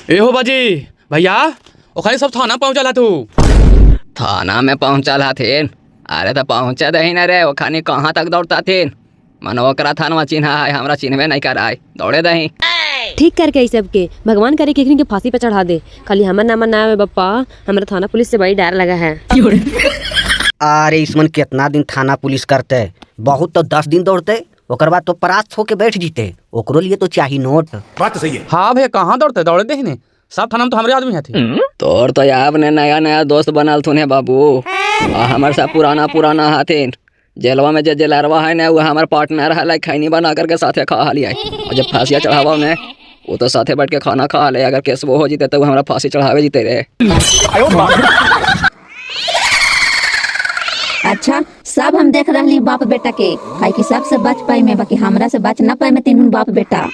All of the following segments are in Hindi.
ए हो बाजी भैया ओखरी सब थाना पहुंचला तू। थाना में पहुंचला थीन? अरे तो पहुंचे दही न रे, ओखानी कहाँ तक दौड़ता थीन? मन ओकरा थाना चिन्हा है, हमरा चिन्हबे नहीं कराए, दौड़े दही। ठीक करके सब के भगवान करे कि के फांसी पे चढ़ा दे। खाली हमर नाम ना आवे बप्पा, हमरा थाना पुलिस से बड़ी डर लगा है। अरे इसमन कितना दिन थाना पुलिस करते, बहुत तो 10 दिन दौड़ते, ओकर बाद तो परास्त होके बैठ जीते। ओकरो लिए तो चाहिए नोट। बात तो सही है। हाँ भैया कहाँ दौड़ते, दौड़े दे ने सब थाना में तो हमारे आदमी है थे। तोर तो यार ने नया नया दोस्त बनल थुने बाबू, हमारे साथ पुराना हाथिन। जेलवा में जे जेलरवा है ना वो हमारे पार्टनर है, लाइक खैनी बना करके साथे खा लिया। और जब फांसिया चढ़ावा ने वो तो साथे बैठ के खाना खा ले। अगर केस वो हो जीते तो वो हमारा फांसी चढ़ावे जीते रे। अच्छा सब हम देख रही बाप बेटा के, काहे कि सबसे बच पाई में, बाकी हमरा से बच ना पाई में तीनों बाप बेटा।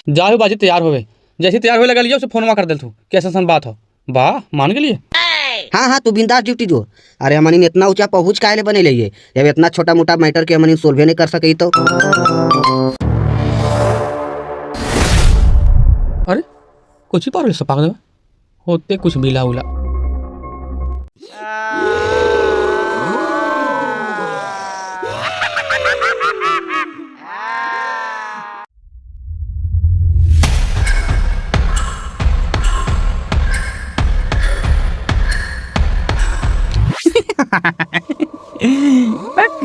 जाओ बाजी तैयार होवे, जैसे तैयार होए लगा लियो उसे फोनवा कर देल तू कैसा सन बात हो। वाह मान के लिए। हाँ तू बिंदास ड्यूटी जो। अरे हमनी इतना ऊंचा पहुंच काहे ले बने लिए, जब इतना छोटा मोटा मैटर के हमनी सोल्व नहीं कर सके तो। अरे कुछ ही पार सपाक देवे होते कुछ बिला उला।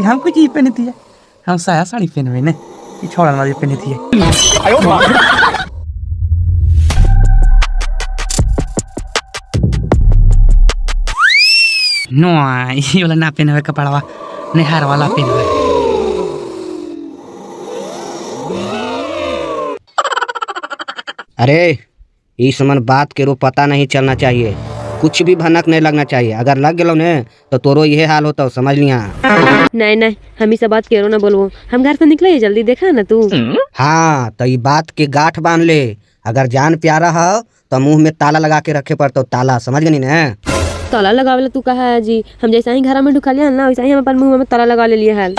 हमको चीज पहनी थी, हम साया साड़ी पहने ने छोड़ा वाली पहनी थी। नो ये वाला ना पहने कपड़वा, निहार वाला पहने। अरे इस मन बात के रो पता नहीं चलना चाहिए, कुछ भी भनक नहीं लगना चाहिए। अगर लग गलो ने तो तोरो ये हाल होता, समझ लिया। नहीं हम ही सब बात करो ना बोलबो, हम घर से निकले जल्दी, देखा ना तू। हाँ तो ये बात के गांठ बांध ले। अगर जान प्यारा हो तो मुंह में ताला लगा के रखे पड़ता, ताला समझ गई ना। ताला लगावे तू कहा है जी, हम जैसा ही घर में ढुका लिया ना वैसा ही हम अपन मुंह में ताला लगा ले लिया है।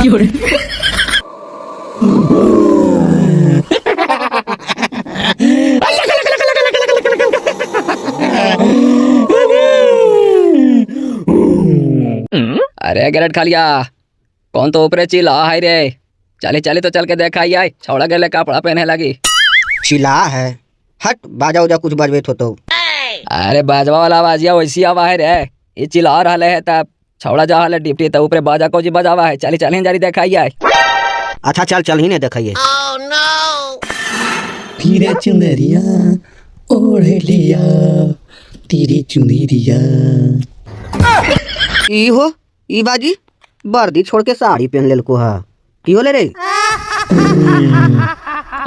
अरे गैरेट खा लिया, कौन तो ऊपरे चिल्ला है रे। चले तो चल के देखा ही आए, छौड़ा गेले कपड़ा पहने लगी। चिल्ला है, हट बाजा उजा कुछ बजबे तो। अरे बाजवा वाला बाजिया वैसी आवा है रे, ये चिल्ला रहा है तब छौड़ा जा रहा डिप्टी तो ऊपरे बाजा को जी बजावा है। चली जारी देखा ही आए। अच्छा चल ही नहीं देखाइए। तेरे चुनरिया ओढ़ लिया, तेरी चुनरिया। ई हो ई बाजी वर्दी छोड़ के साड़ी पहन ले को है, की होले रे।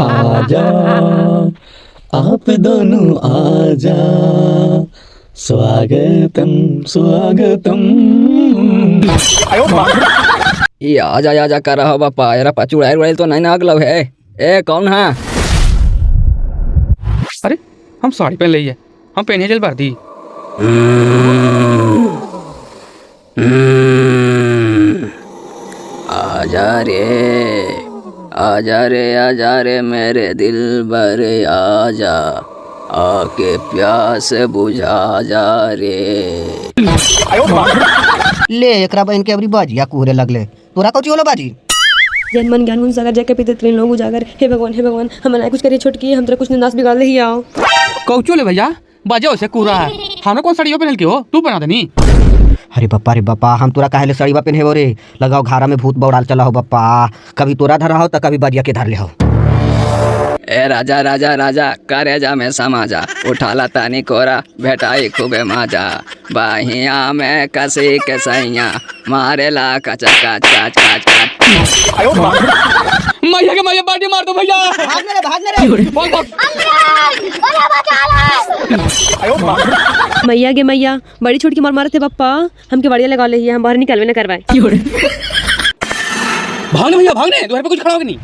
आजा आप दोनों आजा, स्वागतम स्वागतम। ये आजा कर रहा बापा, यार पचुड़ाई उड़ाई तो नहीं नागलव है। ए कौन है? अरे हम साड़ी पहन ली है, हम पहने चल वर्दी। आजा रे मेरे दिल बर आजा, आके प्यास बुझा जा रे। ले एकरा बहन के अबरी बाजिया कुहरे लगले, तोरा कौची होलो बाजी। जन मन ज्ञान गुण सागर जाके पीते तीन लोग उजागर, हे भगवान हमारा कुछ करिए छोटकी, हम तेरा कुछ निंदास बिगाड़ ले ही आओ। कौचो ले भैया बाजा से कूरा है, हमें कौन साड़ियों पहन के हो, तू बना देनी। अरे बप्पा हम तोरा काहे ले सड़ीवा पहने हो रे। लगाओ घारा में भूत बौड़ाल चला हो बप्पा, कभी तोरा धरा हो तो कभी बाजिया के धर ले हो। ए राजा करे जा में समाजा, उठाला तानी कोरा भेटाई खूबे माजा। बाहिया में कसी के सैया, मारेला कचा काच काच काच काच। मैया के मैया बाटी मार दो भैया, भागने रे। मैया गे मैया बड़ी छोटकी मार मारे थे पप्पा, हमके बढ़िया लगा ले, हम बाहर निकलवे न करवाए। भागने भैया भागने, तुम्हारे पे कुछ खड़ा होगा नहीं।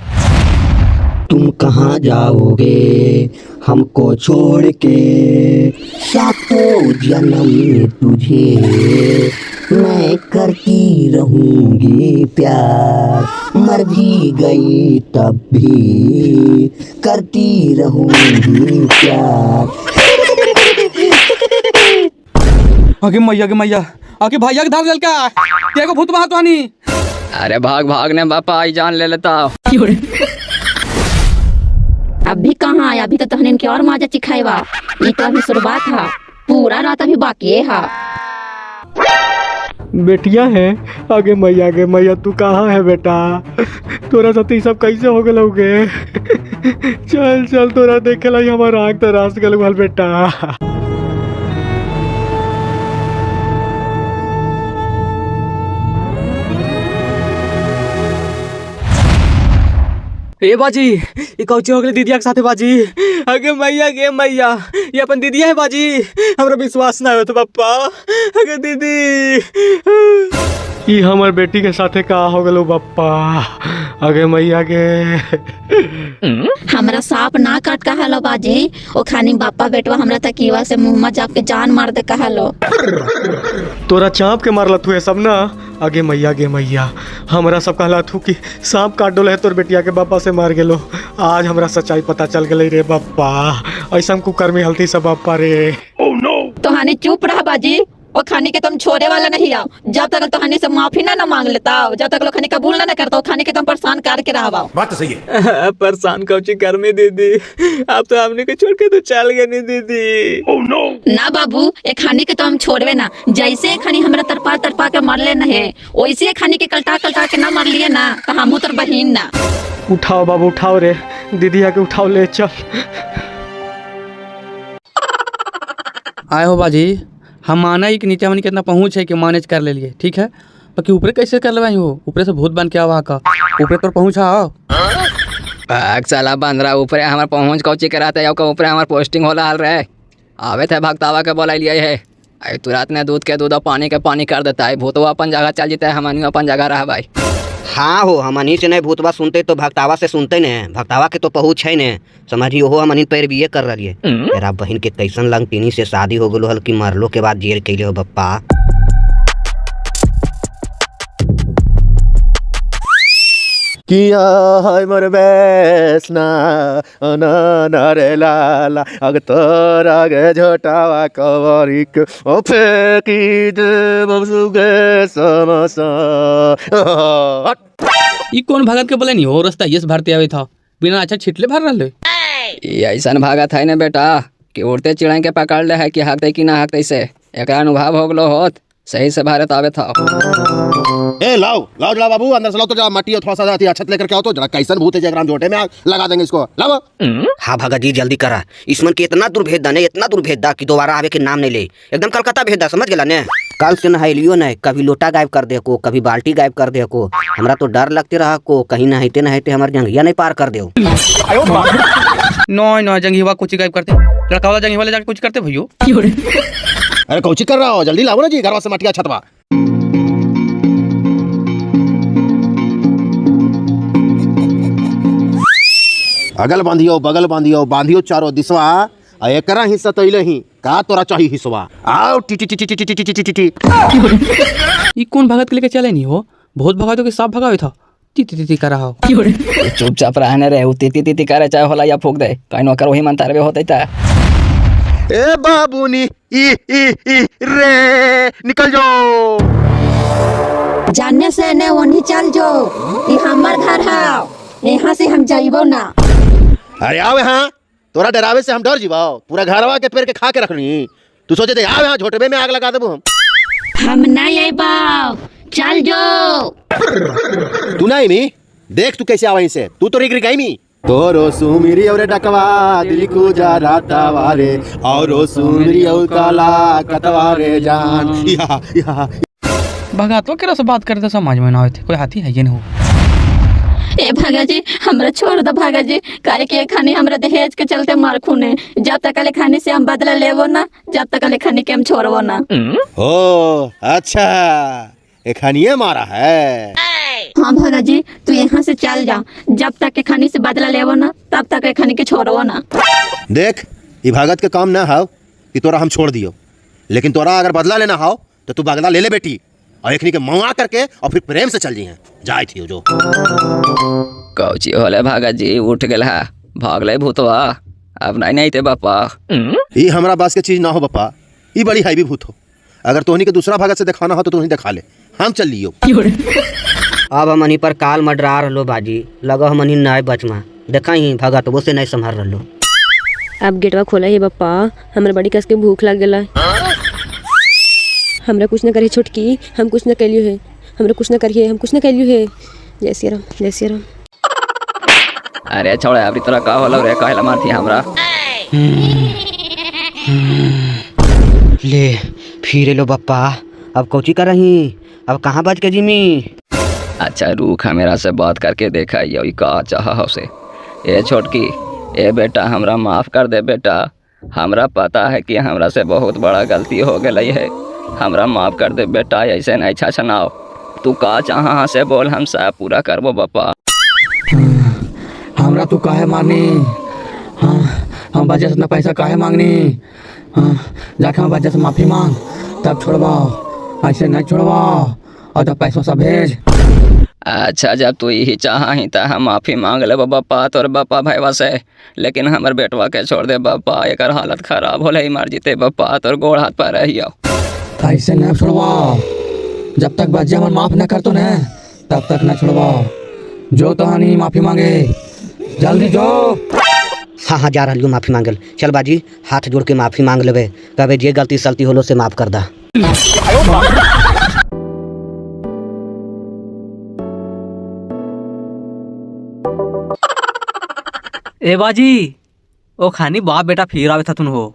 तुम कहाँ जाओगे हमको छोड़ के, सातों जन्म तुझे मैं करती रहूंगी प्यार। मर भी गई तब भी करती रहूंगी प्यार। आगे मैया आगे भैया के धार लेल का के को भूत बहा तो हनी। अरे भाग भाग ने बापा आई जान ले लेता। अभी कहाँ आया, अभी तो तहनीन की और माजा चिखाएवा। ये तो अभी शुरुआत है, पूरा रात अभी बाकी है। बेटिया है आगे मैया तू कहाँ है बेटा? तोरा साथ ई सब कैसे हो गए लोगे? चल चल तोरा देखे लाई हमारा आँख तरास गल भल बेटा। ए बाजी ये कौची हो गई दीदिया के साथे बाजी? अगे मैया गे मैया ये अपन दीदिया है बाजी, हमरा विश्वास ना हो तो पप्पा। अगे दीदी ई हमर बेटी के साथे का हो गलो बप्पा? आगे मैया के हमरा सांप ना काट कहलो बाजी, ओ खानी बापा बेटवा हमरा तकीवा से मुंह में जाप के जान मार दे कहलो। तोरा चाँप के मारला तू है सब ना? आगे मैया हमरा सब कहला तू कि सांप काट डोले है तोर बेटिया के बापा से मार गेलो। आज हमरा सच्चाई पता चल गई रे बप्पा। ऐसा कुकर्मी हल्ती सब बप्पा रे। तो हानि चुप रहा बाजी, और खाने के तुम छोड़े वाला नहीं आओ जब तक तो हानि से माफी ना मांग लेता हो, जब तक खाने कबूल ना करता हो, खाने के तुम परेशान करके रहा। बात तो सही है। परेशान कौची कर में दीदी, आप तो हमने को छोड़ के तो चल गए नहीं दीदी। ना बाबू एक खाने के तो हम छोड़वे ना, जैसे खानी हमरा तरपा के मर ले है वैसे खाने के कलटा के ना मर लिए ना तो हम तर बहिन ना। उठाओ बाबू उठाओ रे, दीदी आके उठाओ ले चल। आए हो बाजी, हम माना ही कि नीचे हमने कितना पहुँच है कि मैनेज कर ले लिए, ठीक है। बाकी ऊपर कैसे कर लेवाई हो? ऊपर से भूत बन के आवा का ऊपर तो पहुँचा हो। भाग साला बंदरा ऊपर हमार पहुँच कौची कराते है ऊपर हमार पोस्टिंग होला हाल रहे। आवे थे भक्तावा के बोला लिए है, अरे तुरंत ने दूध के दूध और पानी के पानी कर देता है। भूतवा अपन जगह चल जाता है, हमनी अपन जगह रहा भाई। हाँ हो, हमनी से नहीं भूतवा सुनते तो भक्तावा से सुनते न, भक्तावा के तो पहुँच है न। समझियो हो हमनी पैर भी कर रही है। मेरा बहन के कैसन लंगटिनी से शादी हो गलो हल कि मरलो के बाद जेल कैले हो बप्पा। किया है मोर बेसना अना रे लाला अग तोर आगे झोटावा कवरिक ओ फेंकी दे बसुगे समसा। ई कौन भगत के बोले नहीं हो? रास्ता ये से भरते आवे था, बिना अच्छा छिटले भर रहे। ऐसा भागत है ना बेटा कि उड़ते चिड़ै के पकड़ ले है कि हकते कि ना हकते से एक अनुभव हो गलो होत, सही से भारत आवे था। ए लाओ लाओ जरा बाबू अंदर से लाओ तो जरा मट्टी और थोड़ा सा जाती अच्छत लेकर के आओ तो जरा कैसन भूत है जगराम जोटे में आग लगा देंगे इसको। लाओ। हाँ भगत जी जल्दी करा, इसमन के इतना दुर्भेदा ने, इतना दुर्भेदा कि दोबारा आवे के नाम नहीं ले। एकदम कलकत्ता भेदा, समझ गेला ने। कल से नहाइलियो न, कभी लोटा गायब कर दे को, कभी बाल्टी गायब कर दे को। हमरा तो डर लगते रहा को कहीं नहाते हमारे जंगिया नहीं पार कर दे। नो जंगीवा कुछ गायब करते, लड़का वाला जंगीवा ले जाके कुछ करते भैयो। अरे कौची कर रहा हो, जल्दी लाओ ना जी घरवा से मटिया छतवा। अगल बांधियो बगल बांधियो, बांधियो चारों दिशवा, आ एकरा हिस्सा तैले ही का तोरा चाहिए हिस्सा। आओ टी टी टी टी टी टी टी टी। ई कौन भगत के लेके चले नहीं हो? बहुत भगावे के सांप भगावे था, ती कर रहा हो। चुपचाप रहने रहे, ती करे चाहे होला या फूक दे, कहीं नौकर वही मन तारवे होते था। ए बाबूनी ई रे निकल जाओ। जानने से ने वही चल जो, ये हमार घर है, यहाँ से हम जाइबो ना। अरे आओ यहाँ, तोरा डरावे से हम डर जीवाओ, पूरा घरवा के पेड़ के खा के रखनी। तू सोचे थे आओ यहाँ झोटबे में आग लगा देबो हम नहीं आइबो, चल जो। तू नहीं मी देख तू कैसे आवा से, तू तो रिग आई मी। तोरो सुमिरी और डकवा दिल को जा राता वारे, और सुमिरी और काला कतवारे जान। या भगातो केरा से बात करते समझ में ना आवे थे, कोई हाथी है ये नहीं हो। ए भागा जी हमरा छोड़ दो भागा जी, काहे के खानी हमरा दहेज के चलते मार खूने। जब तक ले खानी से हम बदला लेवो ना, जब तक ले खानी के हम छोड़वो ना। ओ अच्छा ए खानिए मारा है। हाँ भागा जी तू यहाँ से चल जा, जब तक के खानी से बदला लेवो ना तब तक के खानी के छोड़वो ना। देख ये भागत के काम ना हो कि तोरा हम छोड़ दियो, लेकिन तोरा अगर बदला लेना हो तो तू बदला ले ले बेटी। और एकनी के मवा करके और फिर प्रेम से चल जी हैं जाए थी जो कौची होले भागा जी उठ गेल है भागले भूतवा अब नहीं थे बापा। ये हमरा बास के चीज ना हो बापा, ये बड़ी हाईवी भूत हो। अगर तोहनी के दूसरा भागत से दिखाना हो तो तोहनी दिखा ले, हम चल लियो। अब हमनी पर काल मडरा रहो बाजी, लगा हमनी नए बचमा देखा ही भगत वो से नहीं संभाल रहो। अब गेटवा खोला है बप्पा, हमरा बड़ी कस के भूख लग गला। हमरा कुछ न करिए छोटकी, हम कुछ न कैलियो है, हमरा कुछ न करिए, हम कुछ न कैलियो है। जय श्री राम, जय श्री राम। अरे छोड़े अभी तरह का होला रे कहला मारती हमरा। ले फिर लो बप्पा, अब कोची कर रही, अब कहाँ बच के जिमी। अच्छा रूखा मेरा से बात करके देखा ये का चाह से। ए छोटकी, ए बेटा हमरा माफ कर दे बेटा, हमरा पता है कि हमरा से बहुत बड़ा गलती हो गई है, हमरा माफ कर दे बेटा, ऐसे नहीं अच्छा सुनाओ। तू का चाह से बोल, हम सब पूरा करबो बप्पा। हमरा तू काहे मारनी, हाँ हम वजह से अपना पैसा काहे मांगनी, हाँ जाके हम वजह से माफ़ी मांग तब छोड़वा, ऐसे नहीं छोड़वा, और जब पैसों से भेज। अच्छा जब तू यही चाह ही तो हम माफ़ी मांग ले बापा तोर बापा भाईवा से, लेकिन हमर बेटवा के छोड़ दे बापा, एक हालत खराब होले मर जीते बापा, तोर गोड़ हाथ पर रहियो। ऐसे नहीं छोड़वा, जब तक बच्चे हमर माफ़ न कर तो न तब तक न छोड़वा। जो तो नहीं माफ़ी मांगे जल्दी जो। हाँ हाँ जा रही माफ़ी मांगल, चल बाजी हाथ जोड़ के माफ़ी मांग लेबे, कबे जे गलती सलती होलो से माफ़ कर दा। ए बाजी ओ खानी बाप बेटा फिर आवे था तुन हो।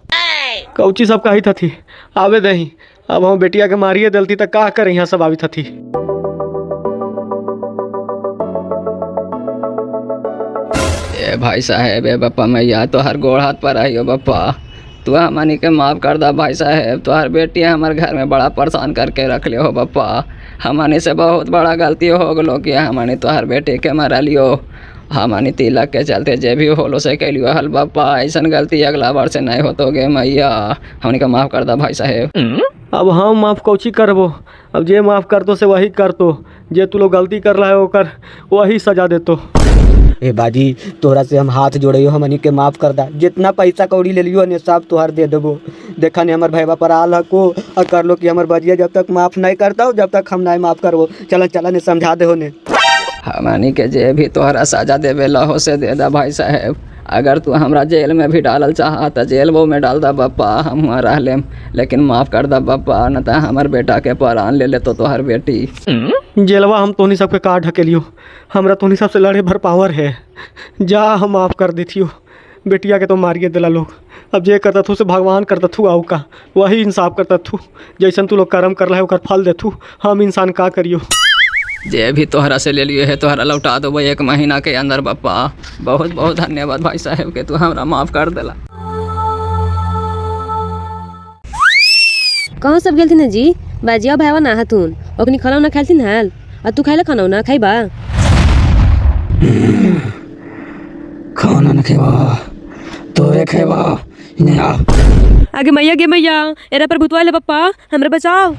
कौची सब कही थी आवे दही, अब हम बेटिया के मारिए दलती तक का करे यहाँ सब आवी थी। ए भाई साहेब, ए बापा मैया तोहर गोड़ हाथ पर आइयो बापा, तू हमनी के माफ़ कर दा भाई साहेब, तोहर बेटी हमारे घर में बड़ा परेशान करके रख लियो हो बापा, हमनी से बहुत बड़ा गलती हो गलो कि हमनी तोहर बेटी के मारा लियो, हमनी तिलक के चलते जे भी होलो से कैलियो हल बापा, ऐसा गलती अगला बार से नहीं होतोगे मैया, हमनी का माफ़ कर दा भाई साहेब। अब हम माफ़ कौची करबो, अब जे माफ़ कर दो से वही कर तो, जे तू लोग गलती कर रहा है ओकर वही सजा दे तो। ए बाजी तोरा से हम हाथ जोड़ियो, हमनी के माफ़ कर दा, जितना पैसा कौड़ी ले लियो ने सब तोहर दे देबो। देखा ने हमर भाईबा पर आल हको और कर लो कि हमर बजिया जब तक माफ़ नहीं करता हो जब तक हम नहीं माफ़ करबो। चल चल ने समझा दे होने, हमनी के जे भी तोहरा सजा देवे लहो से दे दा भाई साहेब, अगर तू हमरा जेल में भी डालल चाह तो जेल वो में डाल दा बापा, हम वहाँ रह लेम, लेकिन माफ़ कर दा बापा, न तो हमार बेटा के परान ले ले तो तोहर बेटी। जेलवा हम तोनी सबके का ढकेलियो, हमरा तोनी सबसे लड़े भर पावर है, जा हम माफ़ कर देथियो। बेटिया के तो मारिए दिला लोग, अब जे करता थू से भगवान करता थू, आऊ का वही इंसाफ करता थू, जैसन तू लोग कर्म कर रहा है ओकर फल दे थू, हम इंसान का करियो। जे भी तोहरा से ले लिए है तोहरा लौटा दो 1 महीना के अंदर बापा, बहुत बहुत धन्यवाद भाई साहेब के तू हमरा माफ़ कर देला। कहाँ सब गेल थी ना जी, बाजिया भाईवा ना हतुन, ओकनी खाना ना खाइल हाल, और तू खाइला खाना ना खाइबा? खाना न खेबा तोरे खेबा नहीं आ। आगे मैया गे मैया, एरा पर भूतवा ले पप्पा, हमरा बचाओ।